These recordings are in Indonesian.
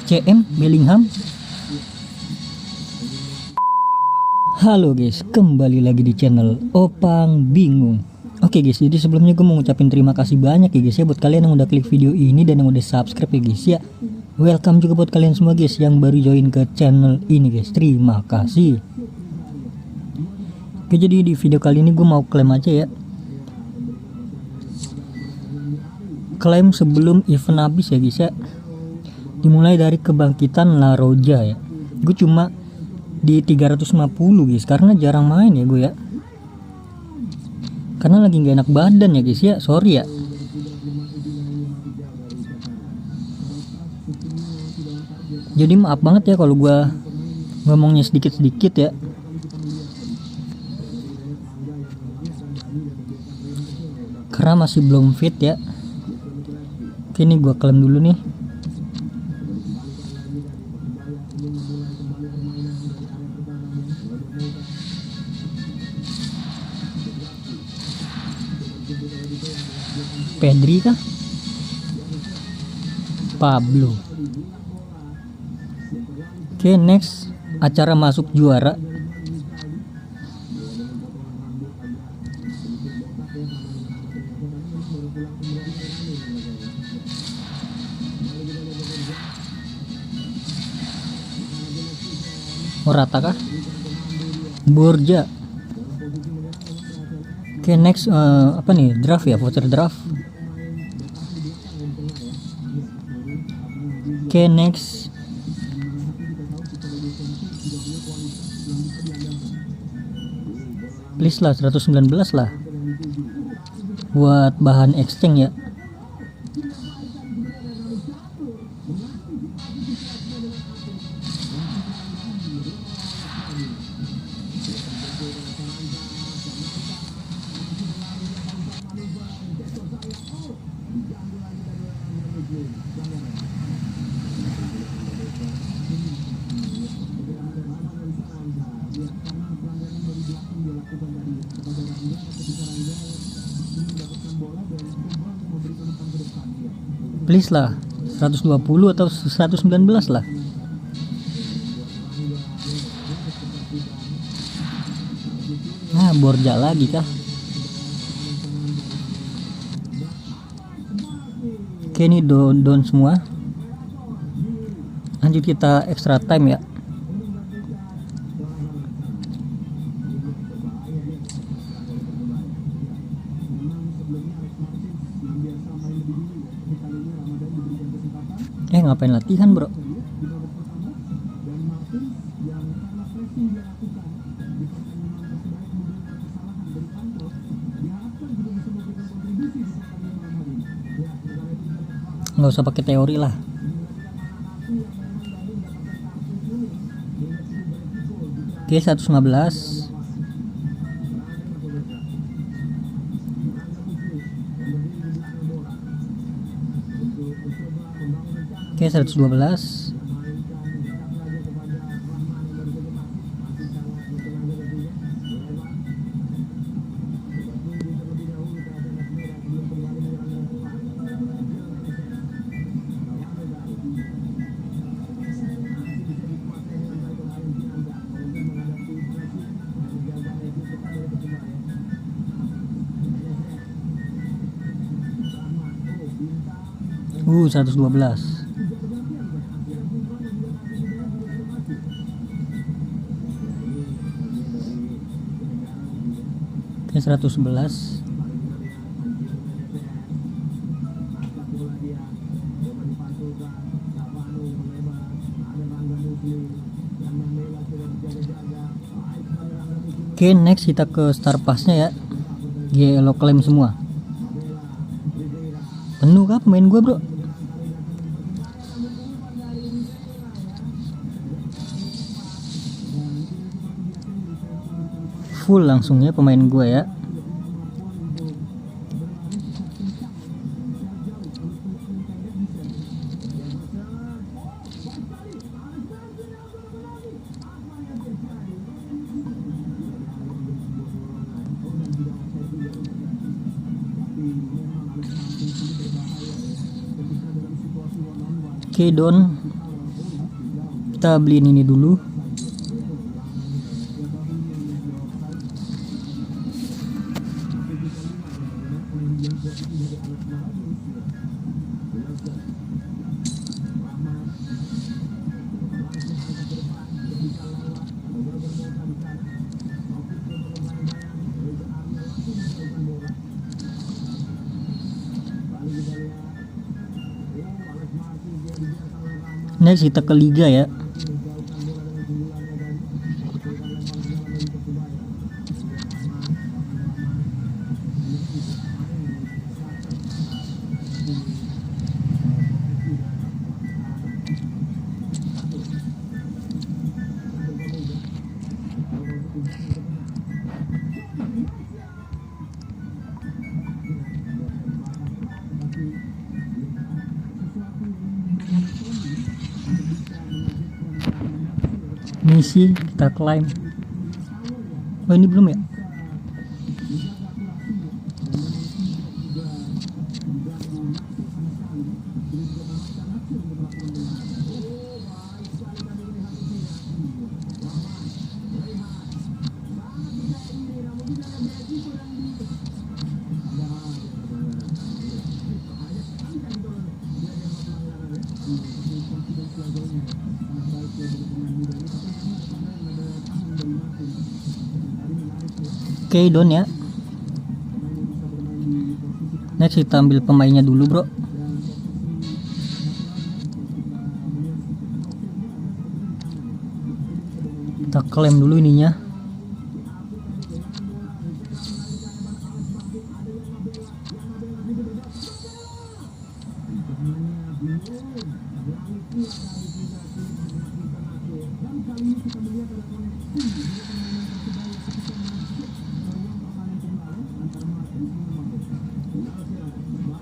CM Bellingham. Halo guys, kembali lagi di channel Opang Bingung. Oke guys, jadi sebelumnya gue mau ngucapin terima kasih banyak ya guys ya buat kalian yang udah klik video ini dan yang udah subscribe ya guys ya. Welcome juga buat kalian semua guys yang baru join ke channel ini guys. Terima kasih. Oke, jadi di video kali ini gue mau klaim aja ya. Klaim sebelum event habis ya guys ya. Dimulai dari kebangkitan La Roja ya. Gue cuma di 350 guys, karena jarang main ya gue ya. Karena lagi gak enak badan ya guys ya, sorry ya. Jadi maaf banget ya kalau gue ngomongnya sedikit-sedikit ya. Karena masih belum fit ya. Oke, ini gue klaim dulu nih. Pedri kah? Pablo. Oke, next acara masuk juara. Morata kah? Borja. Oke, next apa nih? Draft ya, voucher draft. Oke, next please lah 119 lah buat bahan exchange ya. Please lah 120 atau 119 lah. Nah, Borja lagi kah? Oke, ini down semua. Lanjut kita extra time ya. Ngapain latihan bro? Nggak usah pakai teori lah. Oke, 115. Oke, 112. Uh, 112. Oke, 111. Oke, next kita ke star passnya ya. Yellow claim semua. Penuh kah pemain gue bro? Full langsungnya pemain gue ya. Oke Don, kita beliin ini dulu. Next kita ke liga ya. Misi kita klaim. Oh ini belum ya? Oke Don ya. Next kita ambil pemainnya dulu bro. Kita klaim dulu ininya.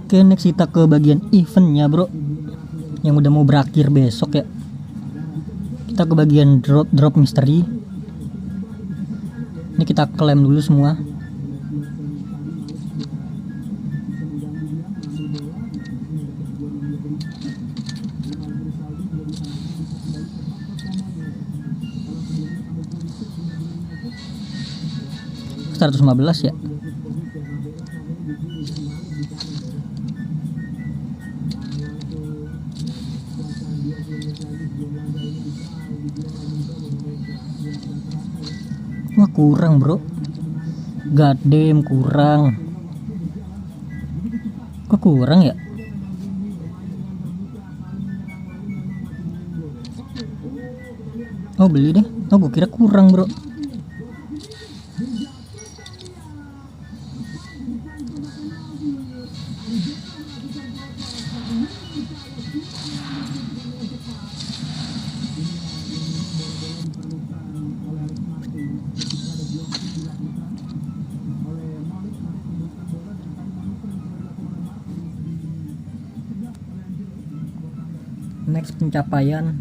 Oke next kita ke bagian eventnya bro, yang udah mau berakhir besok ya. Kita ke bagian drop misteri. Ini kita klaim dulu semua. $115 ya. Wah kurang bro, goddamn kurang. Kok kurang ya? Oh beli deh. Oh gue kira kurang bro. Next pencapaian.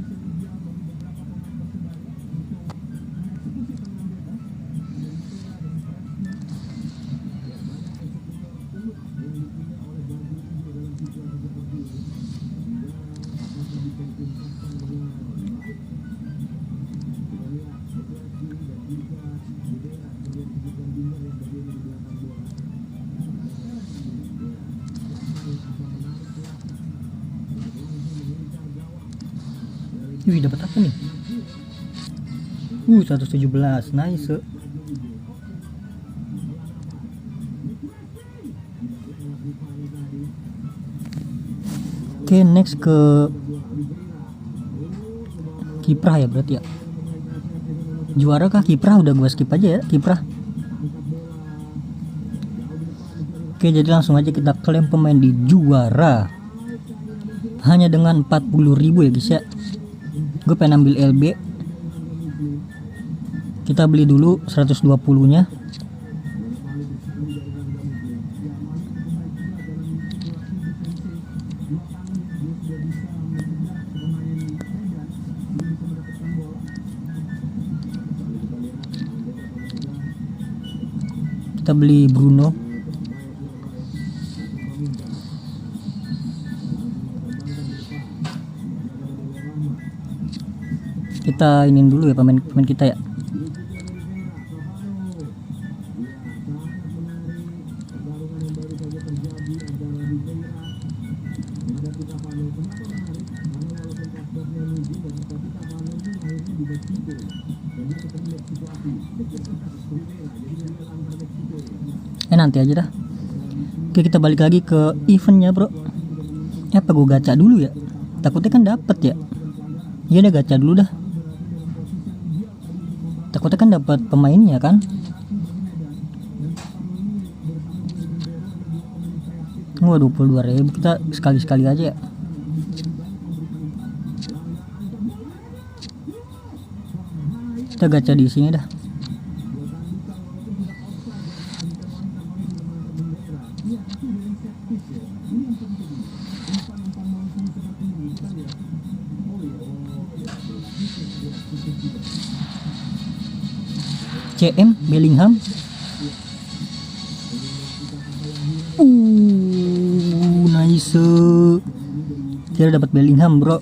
Wih dapat apa nih? 117, nice. Oke next ke kiprah ya berarti ya. Juara kah kiprah? Udah gua skip aja ya kiprah. Oke jadi langsung aja kita klaim pemain di juara. Hanya dengan 40.000 ya guys ya. Gue pengen ambil LB. Kita beli dulu 120 nya. Kita beli Bruno. Kita inin dulu ya pemain kita ya. Nanti aja dah. Oke, kita balik lagi ke eventnya bro. Apa gue gacha dulu ya? Takutnya kan dapet ya. Iya udah gacha dulu dah. Takutnya kan dapat pemainnya kan. Wah 22.000, kita sekali-sekali aja ya. Kita gacha di sini dah. CM Bellingham. Nice. Kita dapat Bellingham, bro.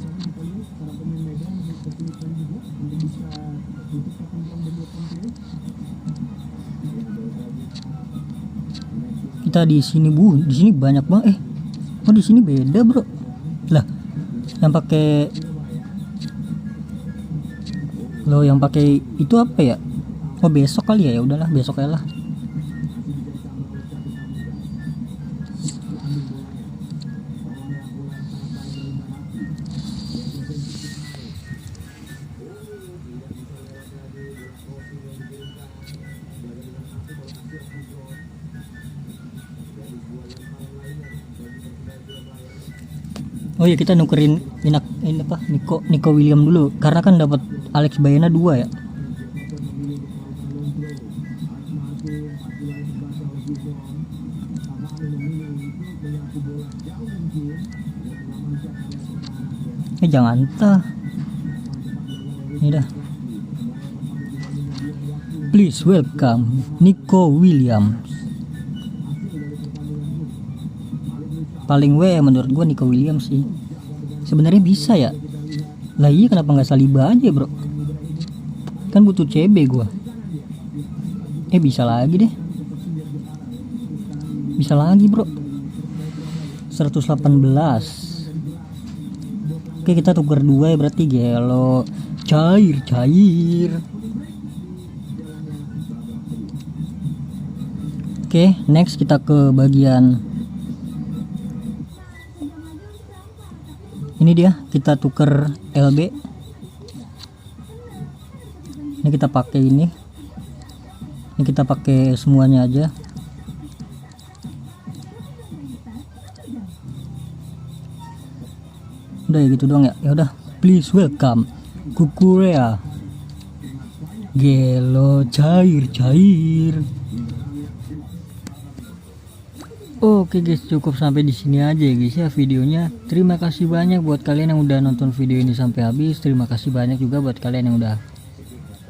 Kita di sini, Bu. Di sini banyak banget. Oh, di sini beda, bro. Lah, yang pakai yang pakai itu apa ya? Oh besok kali ya, ya udahlah besok ya lah. Oh ya kita nukerin ini apa Nico William dulu karena kan dapat Alex Bayena 2 ya. Jangan entah. Ini dah. Please welcome Nico Williams. Paling menurut gua Nico Williams sih. Sebenarnya bisa ya. Lah iya kenapa nggak Saliba aja bro? Kan butuh CB gua. Bisa lagi deh. Bisa lagi bro. 118. Oke kita tuker 2 ya berarti gelo cair. Oke next kita ke bagian ini dia, kita tuker LB. Ini kita pakai ini kita pakai semuanya aja. Udah ya gitu doang ya. Ya udah, please welcome Kukurea. Gelo cair. Oke guys, cukup sampai di sini aja ya guys ya videonya. Terima kasih banyak buat kalian yang udah nonton video ini sampai habis. Terima kasih banyak juga buat kalian yang udah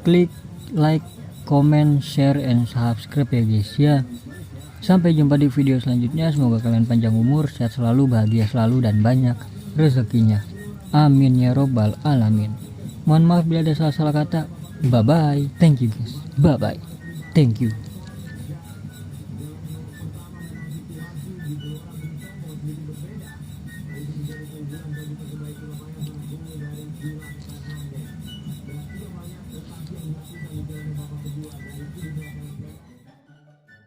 klik like, comment, share, and subscribe ya guys ya. Sampai jumpa di video selanjutnya. Semoga kalian panjang umur, sehat selalu, bahagia selalu, dan banyak rezekinya. Amin ya robbal alamin. Mohon maaf bila ada salah-salah kata. Bye bye. Thank you guys. Bye bye. Thank you.